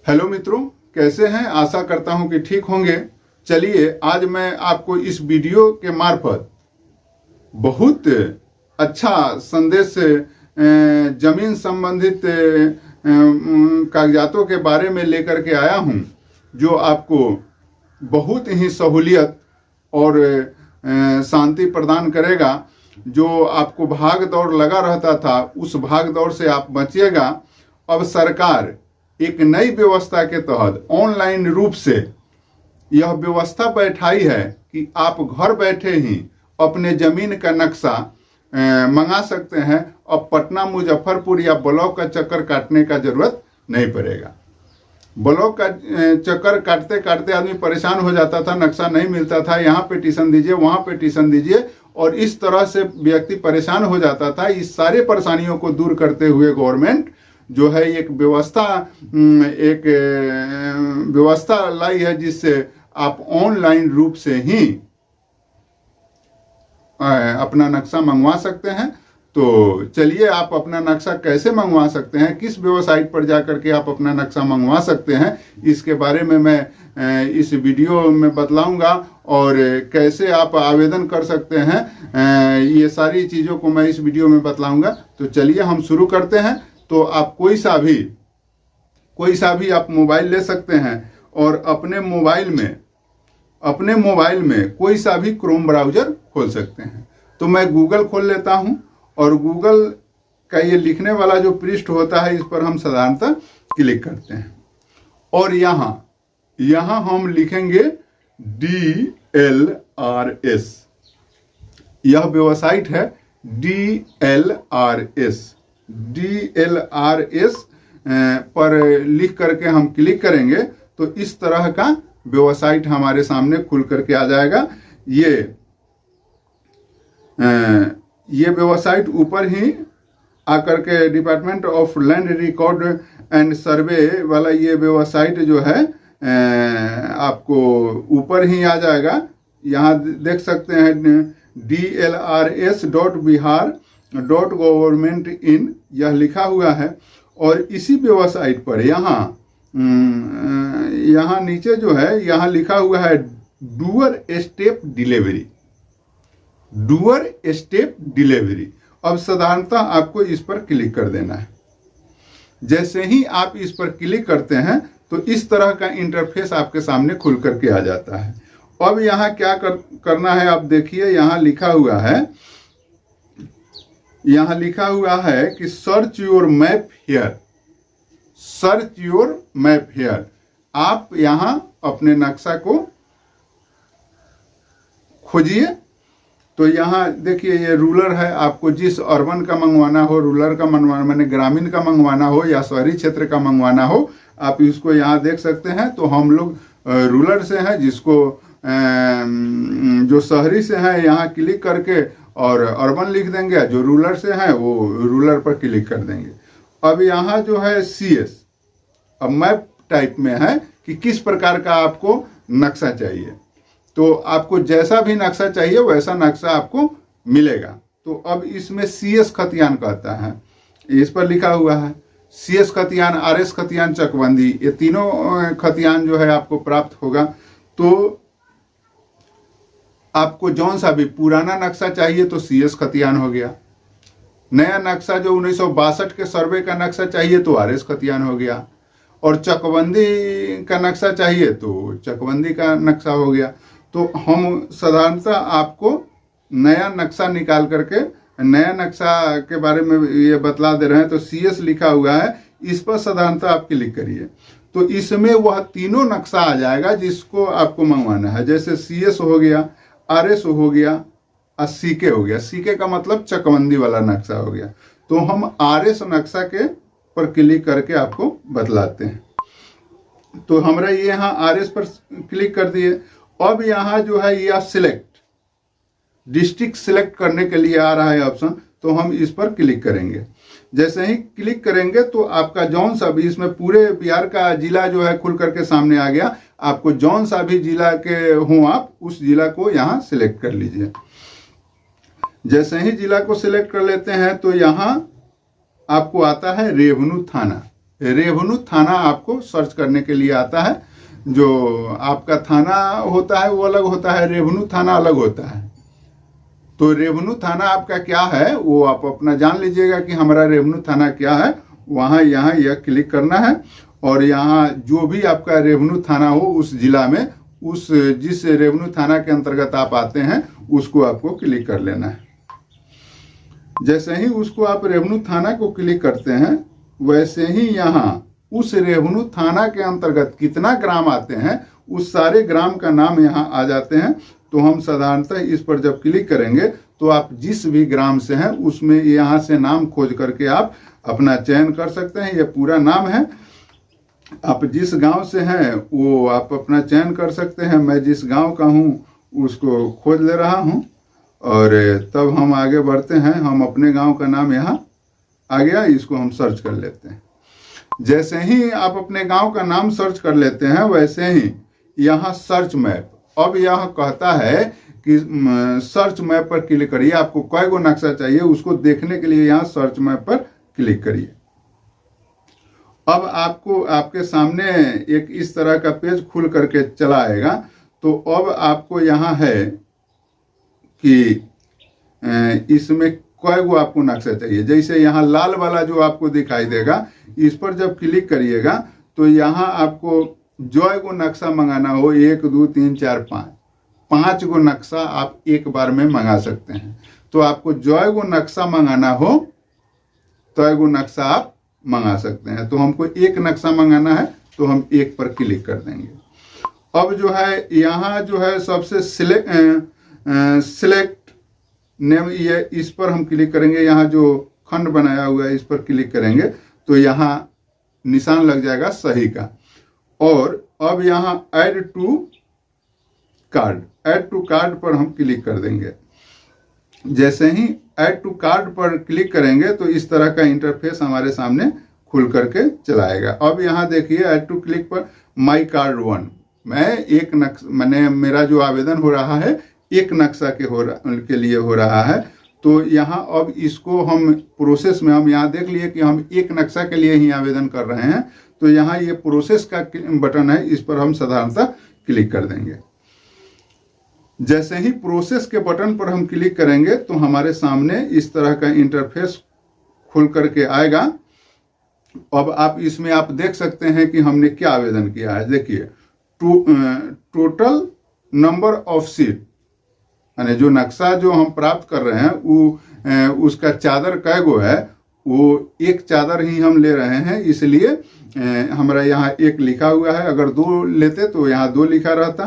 Hello मित्रों, कैसे हैं? आशा करता हूं कि ठीक होंगे। चलिए, आज मैं आपको इस वीडियो के मार्फत बहुत अच्छा संदेश जमीन संबंधित कागजातों के बारे में लेकर के आया हूं, जो आपको बहुत ही सहूलियत और शांति प्रदान करेगा। जो आपको भाग दौड़ लगा रहता था, उस भाग दौड़ से आप बचिएगा। अब सरकार एक नई व्यवस्था के तहत ऑनलाइन रूप से यह व्यवस्था बैठाई है कि आप घर बैठे ही अपने जमीन का नक्शा मंगा सकते हैं। अब पटना, मुजफ्फरपुर या ब्लॉक का चक्कर काटने का जरूरत नहीं पड़ेगा। ब्लॉक का चक्कर काटते काटते आदमी परेशान हो जाता था, नक्शा नहीं मिलता था, यहाँ पिटीशन दीजिए, वहाँ पिटीशन दीजिए, और इस तरह से व्यक्ति परेशान हो जाता था। इस सारे परेशानियों को दूर करते हुए गवर्नमेंट जो है एक व्यवस्था लाई है, जिससे आप ऑनलाइन रूप से ही अपना नक्शा मंगवा सकते हैं। तो चलिए, आप अपना नक्शा कैसे मंगवा सकते हैं, किस वेबसाइट पर जाकर के आप अपना नक्शा मंगवा सकते हैं, इसके बारे में मैं इस वीडियो में बतलाऊंगा। और कैसे आप आवेदन कर सकते हैं, ये सारी चीज़ों को मैं इस वीडियो में बतलाऊंगा। तो चलिए हम शुरू करते हैं। तो आप कोई सा भी आप मोबाइल ले सकते हैं और अपने मोबाइल में कोई सा भी क्रोम ब्राउज़र खोल सकते हैं। तो मैं गूगल खोल लेता हूं, और गूगल का ये लिखने वाला जो पृष्ठ होता है, इस पर हम साधारणतः क्लिक करते हैं। और यहाँ हम लिखेंगे DLRS। यह वेबसाइट है DLRS पर लिख करके हम क्लिक करेंगे तो इस तरह का वेबसाइट हमारे सामने खुल करके आ जाएगा। ये वेबसाइट ऊपर ही आकर के department of land record and सर्वे वाला ये वेबसाइट जो है आपको ऊपर ही आ जाएगा। यहाँ देख सकते हैं DLRS.bihar.government.in यह लिखा हुआ है। और इसी वेबसाइट पर यहाँ नीचे जो है, यहाँ लिखा हुआ है डूअर स्टेप डिलीवरी। अब साधारणतः आपको इस पर क्लिक कर देना है। जैसे ही आप इस पर क्लिक करते हैं तो इस तरह का इंटरफेस आपके सामने खुल करके आ जाता है। अब यहाँ क्या करना है, आप देखिए, यहाँ लिखा हुआ है कि सर्च योर मैप हियर। आप यहाँ अपने नक्शा को खोजिए। तो यहाँ देखिए, ये रूरल है। आपको जिस अर्बन का मंगवाना हो, रूरल का मंगवाना, माने ग्रामीण का मंगवाना हो या शहरी क्षेत्र का मंगवाना हो, आप इसको यहाँ देख सकते हैं। तो हम लोग रूरल से हैं, जिसको जो शहरी से हैं यहाँ क्लिक करके और अर्बन लिख देंगे, जो रूरल से हैं वो रूरल पर क्लिक कर देंगे। अब यहाँ जो है CS, अब मैप टाइप में है कि किस प्रकार का आपको नक्शा चाहिए। तो आपको जैसा भी नक्शा चाहिए वैसा नक्शा आपको मिलेगा। तो अब इसमें CS खतियान कहता है, इस पर लिखा हुआ है CS खतियान, RS खतियान, चकबंदी, ये तीनों खतियान जो है आपको प्राप्त होगा। तो आपको जौन सा भी पुराना नक्शा चाहिए तो CS खतियान हो गया। नया नक्शा जो 1962 के सर्वे का नक्शा चाहिए तो RS खतियान हो गया। और चकबंदी का नक्शा चाहिए तो चकबंदी का नक्शा हो गया। तो हम साधारणतः आपको नया नक्शा निकाल करके नया नक्शा के बारे में ये बतला दे रहे हैं। तो CS लिखा हुआ है, इस पर साधारणतः आप क्लिक करिए। तो इसमें वह तीनों नक्शा आ जाएगा जिसको आपको मंगवाना है। जैसे CS हो गया, RS हो गया और CK हो गया। CK का मतलब चकबंदी वाला नक्शा हो गया। तो हम RS नक्शा के पर क्लिक करके आपको बतलाते हैं। तो हमारा ये यहाँ RS पर क्लिक कर दिए। अब यहाँ जो है यह डिस्ट्रिक्ट सिलेक्ट करने के लिए आ रहा है ऑप्शन, तो हम इस पर क्लिक करेंगे। जैसे ही क्लिक करेंगे तो आपका जौन सा भी, इसमें पूरे बिहार का जिला जो है खुल करके सामने आ गया। आपको जौन सा भी जिला के हों आप उस जिला को यहाँ सिलेक्ट कर लीजिए। जैसे ही जिला को सिलेक्ट कर लेते हैं तो यहाँ आपको आता है रेवन्यू थाना। रेवेन्यू थाना आपको सर्च करने के लिए आता है। जो आपका थाना होता है वो अलग होता है, रेवेन्यू थाना अलग होता है। तो रेवेन्यू थाना आपका क्या है वो आप अपना जान लीजिएगा कि हमारा रेवेन्यू थाना क्या है। वहाँ यहाँ यह क्लिक करना है और यहाँ जो भी आपका रेवेन्यू थाना हो उस जिला में, उस जिस रेवेन्यू थाना के अंतर्गत आप आते हैं उसको आपको क्लिक कर लेना है। जैसे ही उसको आप रेवेन्यू थाना को क्लिक करते हैं वैसे ही यहाँ उस रेवेन्यू थाना के अंतर्गत कितना ग्राम आते हैं उस सारे ग्राम का नाम यहाँ आ जाते हैं। तो हम साधारणतः इस पर जब क्लिक करेंगे तो आप जिस भी ग्राम से हैं उसमें यहाँ से नाम खोज करके आप अपना चयन कर सकते हैं। ये पूरा नाम है, आप जिस गांव से हैं वो आप अपना चयन कर सकते हैं। मैं जिस गांव का हूँ उसको खोज ले रहा हूँ और तब हम आगे बढ़ते हैं। हम अपने गांव का नाम यहाँ आ गया, इसको हम सर्च कर लेते हैं। जैसे ही आप अपने गांव का नाम सर्च कर लेते हैं वैसे ही यहाँ सर्च मैप, अब यह कहता है कि सर्च मैप पर क्लिक करिए। आपको कई गो नक्शा चाहिए उसको देखने के लिए यहाँ सर्च मैप पर क्लिक करिए। अब आपको आपके सामने एक इस तरह का पेज खुल करके चला आएगा। तो अब आपको यहाँ है कि इसमें कई गो आपको नक्शा चाहिए। जैसे यहाँ लाल वाला जो आपको दिखाई देगा इस पर जब क्लिक करिएगा तो यहाँ आपको जो गो नक्शा मंगाना हो 1 2 3 4 5 गो नक्शा आप एक बार में मंगा सकते हैं। तो आपको जो गो नक्शा मंगाना हो तो गो नक्शा आप मंगा सकते हैं। तो हमको एक नक्शा मंगाना है तो हम एक पर क्लिक कर देंगे। अब जो है यहाँ जो है सबसे सिलेक्ट नेम, ये इस पर हम क्लिक करेंगे। यहाँ जो खंड बनाया हुआ है इस पर क्लिक करेंगे तो यहाँ निशान लग जाएगा सही का। और अब यहाँ ऐड टू कार्ड पर हम क्लिक कर देंगे। जैसे ही ऐड टू कार्ड पर क्लिक करेंगे तो इस तरह का इंटरफेस हमारे सामने खुल करके चलाएगा। अब यहाँ देखिए ऐड टू क्लिक पर माई कार्ड 1, मैं एक मैंने मेरा जो आवेदन हो रहा है एक नक्शा के लिए हो रहा है। तो यहाँ अब इसको हम प्रोसेस में हम यहाँ देख लिए कि हम एक नक्शा के लिए ही आवेदन कर रहे हैं। तो यहाँ ये प्रोसेस का बटन है, इस पर हम साधारणतः क्लिक कर देंगे। जैसे ही प्रोसेस के बटन पर हम क्लिक करेंगे तो हमारे सामने इस तरह का इंटरफेस खुल करके आएगा। अब आप इसमें आप देख सकते हैं कि हमने क्या आवेदन किया है। देखिए टोटल नंबर ऑफ सीट, यानी जो नक्शा जो हम प्राप्त कर रहे हैं वो उसका चादर कै गो है, वो एक चादर ही हम ले रहे हैं, इसलिए हमारा यहाँ एक लिखा हुआ है। अगर 2 लेते तो यहाँ 2 लिखा रहता।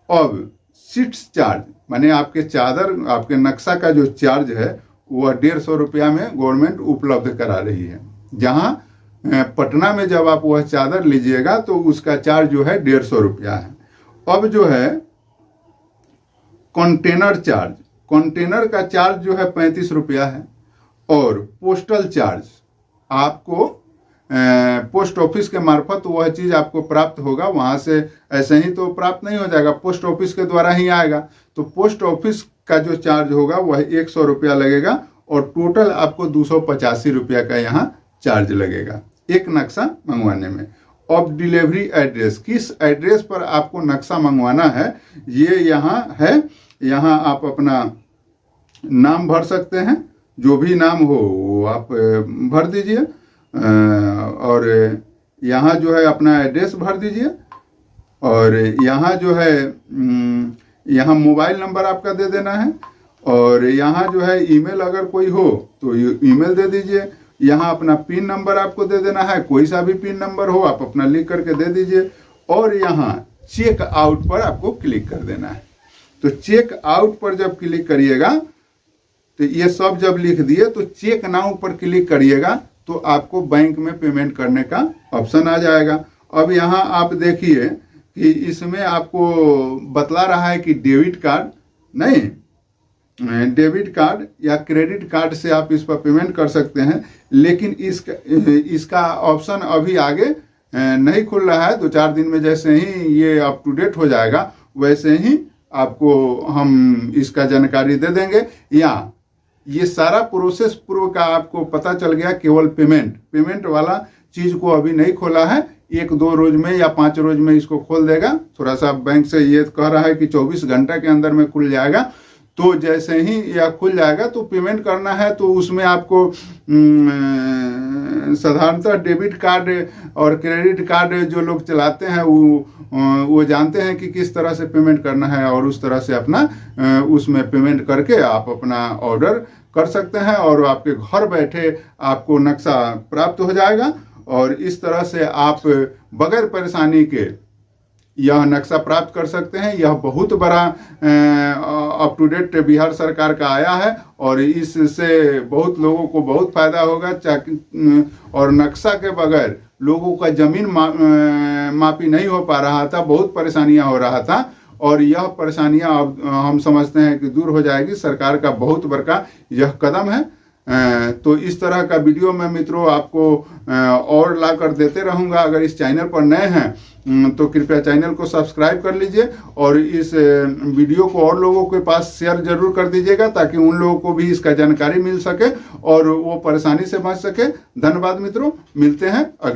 अब सीट्स चार्ज माने आपके चादर आपके नक्शा का जो चार्ज है वह 150 रुपया में गवर्नमेंट उपलब्ध करा रही है। जहाँ पटना में जब आप वह चादर लीजिएगा तो उसका चार्ज जो है 150 रुपया है। अब जो है कंटेनर चार्ज, कंटेनर का चार्ज जो है 35 रुपया है। और पोस्टल चार्ज आपको पोस्ट ऑफिस के मार्फत वह चीज़ आपको प्राप्त होगा, वहाँ से ऐसे ही तो प्राप्त नहीं हो जाएगा, पोस्ट ऑफिस के द्वारा ही आएगा। तो पोस्ट ऑफिस का जो चार्ज होगा वह 100 रुपया लगेगा और टोटल आपको 285 रुपया का यहाँ चार्ज लगेगा एक नक्शा मंगवाने में। अब डिलीवरी एड्रेस, किस एड्रेस पर आपको नक्शा मंगवाना है ये यहाँ है। यहाँ आप अपना नाम भर सकते हैं, जो भी नाम हो वो आप भर दीजिए और यहाँ जो है अपना एड्रेस भर दीजिए। और यहाँ जो है यहाँ मोबाइल नंबर आपका दे देना है। और यहाँ जो है ईमेल अगर कोई हो तो ईमेल दे दीजिए। यहाँ अपना पिन नंबर आपको दे देना है, कोई सा भी पिन नंबर हो आप अपना लिख करके दे दीजिए। और यहाँ चेक आउट पर आपको क्लिक कर देना है। तो चेक आउट पर जब क्लिक करिएगा तो ये सब जब लिख दिए तो चेक नाउ पर क्लिक करिएगा तो आपको बैंक में पेमेंट करने का ऑप्शन आ जाएगा। अब यहाँ आप देखिए कि इसमें आपको बतला रहा है कि डेबिट कार्ड नहीं, डेबिट कार्ड या क्रेडिट कार्ड से आप इस पर पेमेंट कर सकते हैं। लेकिन इसका ऑप्शन अभी आगे नहीं खुल रहा है। 2-4 दिन में जैसे ही ये अप टू डेट हो जाएगा वैसे ही आपको हम इसका जानकारी दे देंगे। या ये सारा प्रोसेस पूर्व का आपको पता चल गया, केवल पेमेंट वाला चीज़ को अभी नहीं खोला है, 1-2 रोज में या 5 रोज में इसको खोल देगा। थोड़ा सा बैंक से ये कह रहा है कि 24 घंटे के अंदर में खुल जाएगा। तो जैसे ही यह खुल जाएगा तो पेमेंट करना है तो उसमें आपको साधारणतः डेबिट कार्ड और क्रेडिट कार्ड जो लोग चलाते हैं वो जानते हैं कि किस तरह से पेमेंट करना है, और उस तरह से अपना उसमें पेमेंट करके आप अपना ऑर्डर कर सकते हैं और आपके घर बैठे आपको नक्शा प्राप्त हो जाएगा। और इस तरह से आप बगैर परेशानी के यह नक्शा प्राप्त कर सकते हैं। यह बहुत बड़ा अप टू डेट बिहार सरकार का आया है और इससे बहुत लोगों को बहुत फायदा होगा। और नक्शा के बगैर लोगों का जमीन मापी नहीं हो पा रहा था, बहुत परेशानियां हो रहा था, और यह परेशानियां अब हम समझते हैं कि दूर हो जाएगी। सरकार का बहुत बड़ा यह कदम है। तो इस तरह का वीडियो मैं मित्रों आपको और ला कर देते रहूँगा। अगर इस चैनल पर नए हैं तो कृपया चैनल को सब्सक्राइब कर लीजिए और इस वीडियो को और लोगों के पास शेयर जरूर कर दीजिएगा, ताकि उन लोगों को भी इसका जानकारी मिल सके और वो परेशानी से बच सके। धन्यवाद मित्रों, मिलते हैं अगले